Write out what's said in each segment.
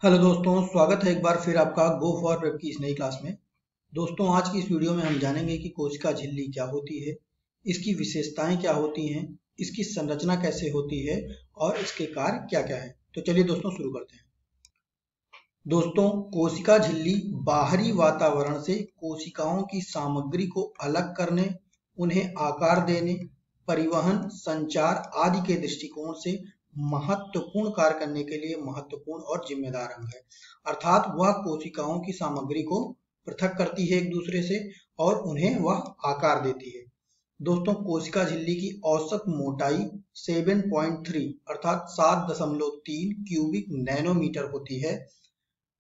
Hello दोस्तों, स्वागत है एक बार फिर आपका गो फॉर प्रेप की इस नई क्लास में। दोस्तों, आज की इस वीडियो में हम जानेंगे कि कोशिका झिल्ली क्या होती है, इसकी विशेषताएं क्या होती हैं, इसकी संरचना कैसे होती है और इसके कार्य क्या क्या है। तो चलिए दोस्तों शुरू करते हैं। दोस्तों, कोशिका झिल्ली बाहरी वातावरण से कोशिकाओं की सामग्री को अलग करने, उन्हें आकार देने, परिवहन, संचार आदि के दृष्टिकोण से महत्वपूर्ण कार्य करने के लिए महत्वपूर्ण और जिम्मेदार अंग है। अर्थात वह कोशिकाओं की सामग्री को पृथक करती है एक दूसरे से और उन्हें वह आकार देती है। दोस्तों, कोशिका झिल्ली की औसत मोटाई 7.3 अर्थात 7.3 क्यूबिक नैनोमीटर होती है।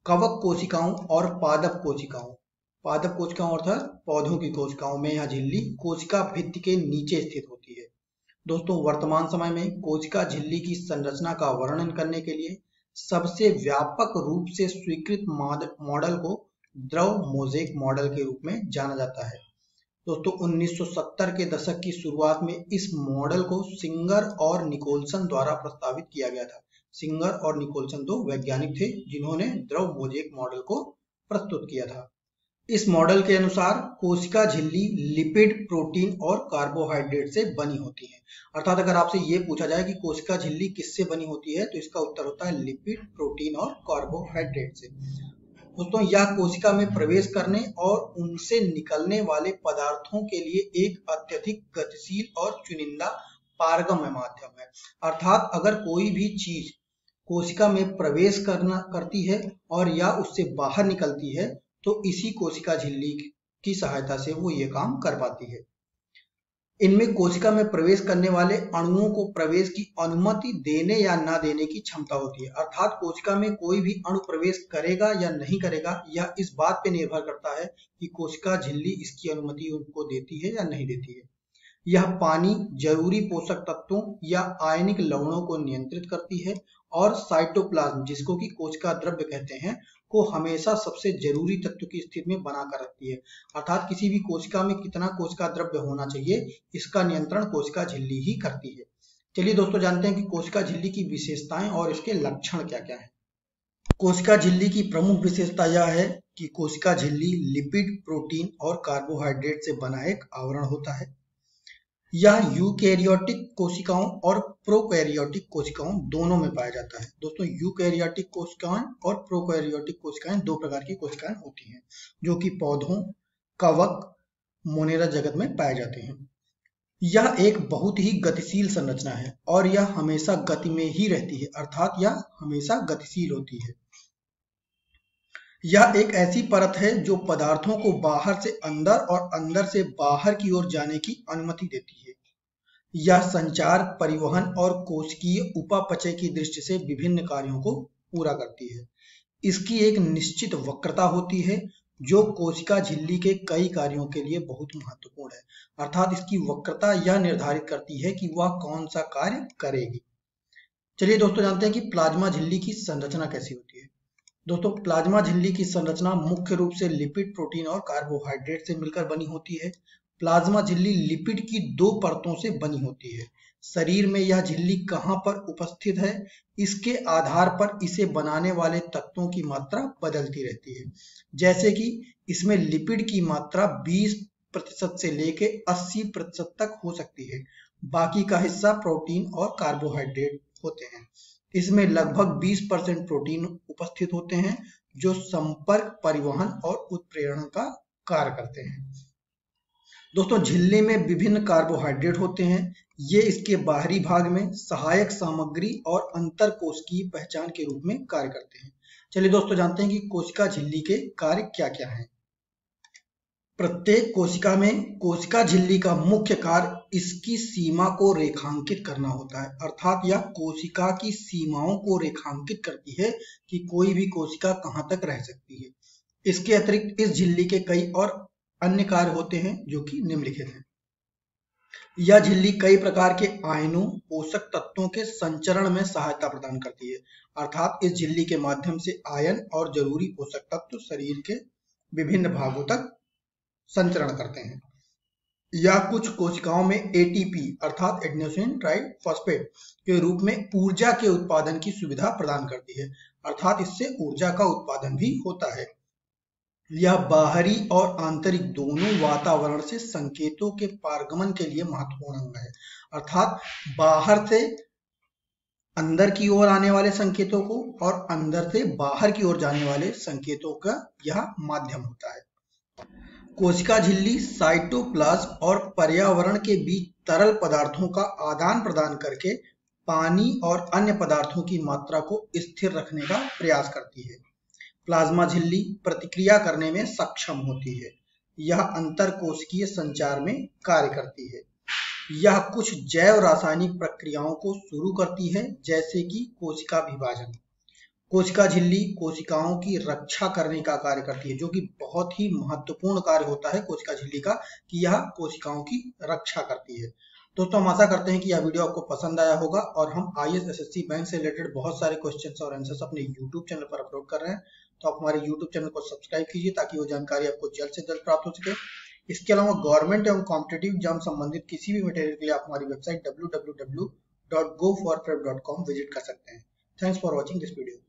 कवक कोशिकाओं और पादप कोशिकाओं अर्थात पौधों की कोशिकाओं में यह झिल्ली कोशिका भित्ति के नीचे स्थित होती है। दोस्तों, वर्तमान समय में कोशिका झिल्ली की संरचना का वर्णन करने के लिए सबसे व्यापक रूप से स्वीकृत मॉडल को द्रव मोज़ेक मॉडल के रूप में जाना जाता है। दोस्तों, 1970 के दशक की शुरुआत में इस मॉडल को सिंगर और निकोलसन द्वारा प्रस्तावित किया गया था। सिंगर और निकोलसन दो वैज्ञानिक थे जिन्होंने द्रव मोज़ेक मॉडल को प्रस्तुत किया था। इस मॉडल के अनुसार कोशिका झिल्ली लिपिड, प्रोटीन और कार्बोहाइड्रेट से बनी होती है। अर्थात अगर आपसे ये पूछा जाए कि कोशिका झिल्ली किससे बनी होती है तो इसका उत्तर होता है लिपिड, प्रोटीन और कार्बोहाइड्रेट से। दोस्तों, यह कोशिका में प्रवेश करने और उनसे निकलने वाले पदार्थों के लिए एक अत्यधिक गतिशील और चुनिंदा पारगम्य माध्यम है। अर्थात अगर कोई भी चीज कोशिका में प्रवेश करती है और या उससे बाहर निकलती है तो इसी कोशिका झिल्ली की सहायता से वो ये काम कर पाती है। इनमें कोशिका में प्रवेश करने वाले अणुओं को प्रवेश की अनुमति देने या ना देने की क्षमता होती है। अर्थात कोशिका में कोई भी अणु प्रवेश करेगा या नहीं करेगा यह इस बात पे निर्भर करता है कि कोशिका झिल्ली इसकी अनुमति उनको देती है या नहीं देती है। यह पानी, जरूरी पोषक तत्वों या आयनिक लवणों को नियंत्रित करती है और साइटोप्लाज्म, जिसको कि कोशिका द्रव्य कहते हैं, को हमेशा सबसे जरूरी तत्व की स्थिति में बनाकर रखती है। अर्थात किसी भी कोशिका में कितना कोशिका द्रव्य होना चाहिए इसका नियंत्रण कोशिका झिल्ली ही करती है। चलिए दोस्तों, जानते हैं कि कोशिका झिल्ली की विशेषताएं और इसके लक्षण क्या क्या है। कोशिका झिल्ली की प्रमुख विशेषता यह है कि कोशिका झिल्ली लिपिड, प्रोटीन और कार्बोहाइड्रेट से बना एक आवरण होता है। यह यूकैरियोटिक कोशिकाओं और प्रोकैरियोटिक कोशिकाओं दोनों में पाया जाता है। दोस्तों, यूकैरियोटिक कोशिकाएं और प्रोकैरियोटिक कोशिकाएं दो प्रकार की कोशिकाएं होती हैं जो कि पौधों, कवक, मोनेरा जगत में पाए जाते हैं। यह एक बहुत ही गतिशील संरचना है और यह हमेशा गति में ही रहती है, अर्थात यह हमेशा गतिशील होती है। यह एक ऐसी परत है जो पदार्थों को बाहर से अंदर और अंदर से बाहर की ओर जाने की अनुमति देती है। यह संचार, परिवहन और कोशिकीय उपापचय की दृष्टि से विभिन्न कार्यों को पूरा करती है। इसकी एक निश्चित वक्रता होती है जो कोशिका झिल्ली के कई कार्यों के लिए बहुत महत्वपूर्ण है। अर्थात इसकी वक्रता यह निर्धारित करती है कि वह कौन सा कार्य करेगी। चलिए दोस्तों, जानते हैं कि प्लाज्मा झिल्ली की संरचना कैसी होती है। दोस्तों, प्लाज्मा झिल्ली की संरचना मुख्य रूप से लिपिड, प्रोटीन और कार्बोहाइड्रेट से मिलकर बनी होती है। प्लाज्मा झिल्ली लिपिड की दो परतों से बनी होती है। शरीर में यह झिल्ली कहां पर उपस्थित है इसके आधार पर इसे बनाने वाले तत्वों की मात्रा बदलती रहती है। जैसे कि इसमें लिपिड की मात्रा 20% से लेके 80% तक हो सकती है। बाकी का हिस्सा प्रोटीन और कार्बोहाइड्रेट होते हैं। इसमें लगभग 20% प्रोटीन उपस्थित होते हैं जो संपर्क, परिवहन और उत्प्रेरण का कार्य करते हैं। दोस्तों, झिल्ली में विभिन्न कार्बोहाइड्रेट होते हैं। ये इसके बाहरी भाग में सहायक सामग्री और अंतरकोशिकीय पहचान के रूप में कार्य करते हैं। चलिए दोस्तों, जानते हैं कि कोशिका झिल्ली के कार्य क्या क्या हैं। प्रत्येक कोशिका में कोशिका झिल्ली का मुख्य कार्य इसकी सीमा को रेखांकित करना होता है। अर्थात यह कोशिका की सीमाओं को रेखांकित करती है कि कोई भी कोशिका कहां तक रह सकती है। इसके अतिरिक्त इस झिल्ली के कई और अन्य कार्य होते हैं जो कि निम्नलिखित हैं। यह झिल्ली कई प्रकार के आयनों, पोषक तत्वों के संचरण में सहायता प्रदान करती है। अर्थात इस झिल्ली के माध्यम से आयन और जरूरी पोषक तत्व शरीर के विभिन्न भागों तक संचरण करते हैं। या कुछ कोशिकाओं में एटीपी अर्थात एडेनोसिन ट्राइफॉस्फेट के रूप में ऊर्जा के उत्पादन की सुविधा प्रदान करती है। अर्थात इससे ऊर्जा का उत्पादन भी होता है। यह बाहरी और आंतरिक दोनों वातावरण से संकेतों के पारगमन के लिए महत्वपूर्ण अंग है। अर्थात बाहर से अंदर की ओर आने वाले संकेतों को और अंदर से बाहर की ओर जाने वाले संकेतों का यह माध्यम होता है। कोशिका झिल्ली साइटोप्लाज्म और पर्यावरण के बीच तरल पदार्थों का आदान प्रदान करके पानी और अन्य पदार्थों की मात्रा को स्थिर रखने का प्रयास करती है। प्लाज्मा झिल्ली प्रतिक्रिया करने में सक्षम होती है। यह अंतरकोशिकीय संचार में कार्य करती है। यह कुछ जैव रासायनिक प्रक्रियाओं को शुरू करती है, जैसे कि कोशिका विभाजन। कोशिका झिल्ली कोशिकाओं की रक्षा करने का कार्य करती है, जो कि बहुत ही महत्वपूर्ण कार्य होता है कोशिका झिल्ली का, कि यह कोशिकाओं की रक्षा करती है। दोस्तों, हम आशा करते हैं कि यह वीडियो आपको पसंद आया होगा और हम IAS SSC बैंक से रिलेटेड बहुत सारे क्वेश्चंस और आंसर्स अपने YouTube चैनल पर अपलोड कर रहे हैं, तो आप हमारे YouTube चैनल को सब्सक्राइब कीजिए ताकि वो जानकारी आपको जल्द से जल्द प्राप्त हो सके। इसके अलावा गवर्नमेंट एवं कॉम्पिटिटिव एग्जाम संबंधित किसी भी मटेरियल के लिए आप हमारी वेबसाइट www.goforprep.com विजिट कर सकते हैं। Thanks for watching this video.